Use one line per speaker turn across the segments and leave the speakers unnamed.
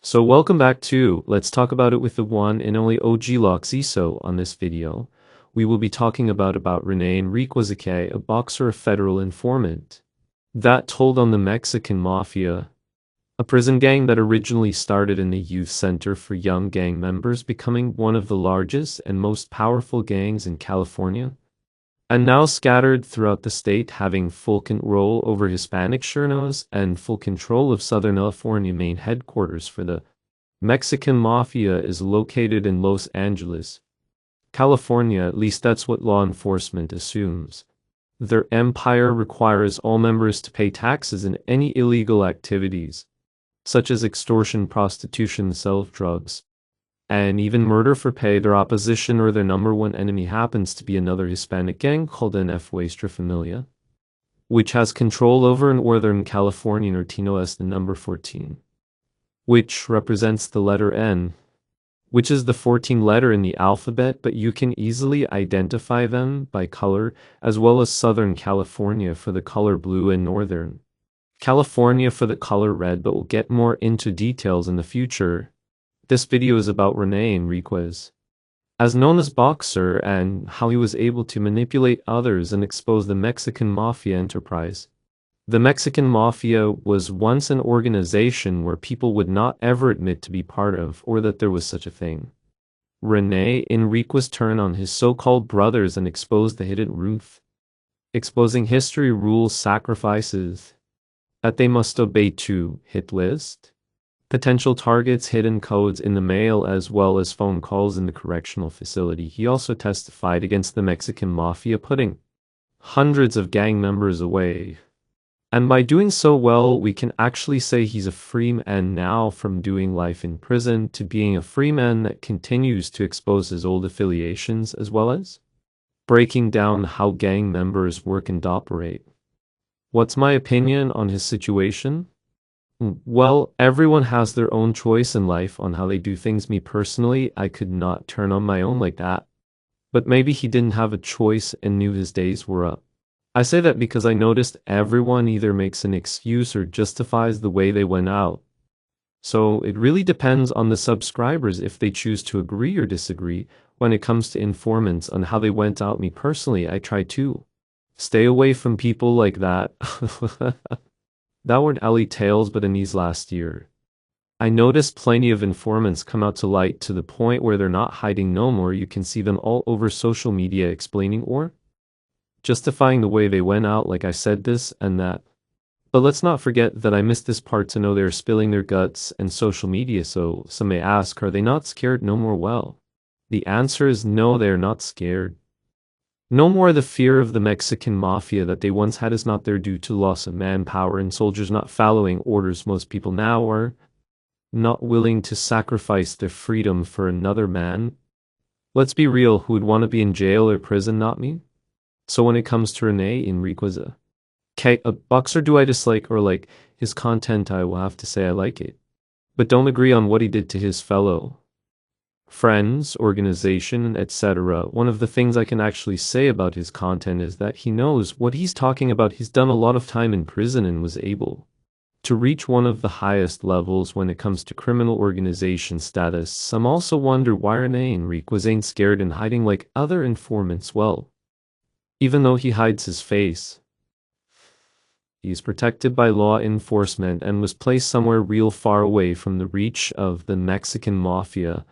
So welcome back to Let's Talk About It with the one and only OG Loxy. So on this video, we will be talking about Rene Enriquez, a.k.a. a boxer, a federal informant that told on the Mexican Mafia, a prison gang that originally started in a youth center for young gang members, becoming one of the largest and most powerful gangs in California, and now scattered throughout the state, having full control over Hispanic Chernos and full control of Southern California. Main headquarters for the Mexican Mafia is located in Los Angeles, California. At least that's what law enforcement assumes. Their empire requires all members to pay taxes in any illegal activities, such as extortion, prostitution, sell of drugs, and even murder for pay. Their opposition or their number one enemy happens to be another Hispanic gang called N F Nuestra Familia, which has control over Northern California. Latino as the number 14, which represents the letter N, which is the 14th letter in the alphabet, but you can easily identify them by color, as well as Southern California for the color blue and Northern California for the color red, but we'll get more into details in the future. This video is about Rene Enriquez, as known as Boxer, and how he was able to manipulate others and expose the Mexican Mafia enterprise. The Mexican Mafia was once an organization where people would not ever admit to be part of, or that there was such a thing. Rene Enriquez turned on his so-called brothers and exposed the hidden truth, exposing history, rules, sacrifices that they must obey to hit list, potential targets, hidden codes in the mail, as well as phone calls in the correctional facility. He also testified against the Mexican Mafia, putting hundreds of gang members away. And by doing so well, we can actually say he's a free man now, from doing life in prison to being a free man that continues to expose his old affiliations, as well as breaking down how gang members work and operate. What's my opinion on his situation? Well, everyone has their own choice in life on how they do things. Me personally, I could not turn on my own like that. But maybe he didn't have a choice and knew his days were up. I say that because I noticed everyone either makes an excuse or justifies the way they went out. So it really depends on the subscribers if they choose to agree or disagree when it comes to informants on how they went out. Me personally, I try to stay away from people like that. That weren't alley tales, but in these last year, I noticed plenty of informants come out to light, to the point where they're not hiding no more. You can see them all over social media explaining or justifying the way they went out, like I said this and that. But let's not forget that I missed this part to know they're spilling their guts and social media. So some may ask, are they not scared no more? Well, the answer is no, they're not scared. No more. The fear of the Mexican Mafia that they once had is not there due to loss of manpower and soldiers not following orders. Most people now are not willing to sacrifice their freedom for another man. Let's be real, who would want to be in jail or prison? Not me. So when it comes to Rene Enriquez, a boxer, do I dislike or like his content? I will have to say I like it, but don't agree on what he did to his fellow friends, organization, etc. One of the things I can actually say about his content is that he knows what he's talking about. He's done a lot of time in prison and was able to reach one of the highest levels when it comes to criminal organization status. Some also wonder why Rene Enriquez ain't scared and hiding like other informants. Well, even though he hides his face, he's protected by law enforcement and was placed somewhere real far away from the reach of the Mexican Mafia.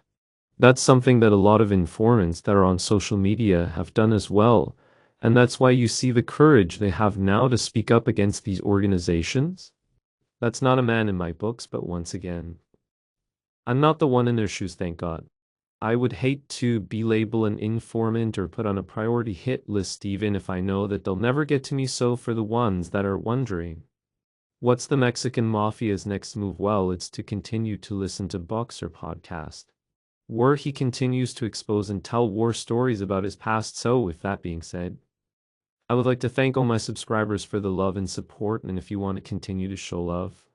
That's something that a lot of informants that are on social media have done as well, and that's why you see the courage they have now to speak up against these organizations. That's not a man in my books, but once again, I'm not the one in their shoes, thank God. I would hate to be labeled an informant or put on a priority hit list, even if I know that they'll never get to me. So for the ones that are wondering, what's the Mexican Mafia's next move? Well, it's to continue to listen to Boxer podcast, where he continues to expose and tell war stories about his past. So with that being said, I would like to thank all my subscribers for the love and support, and if you want to continue to show love,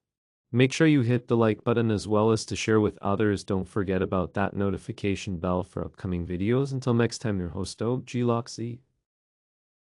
make sure you hit the like button as well as to share with others. Don't forget about that notification bell for upcoming videos. Until next time, your host OG Loxy.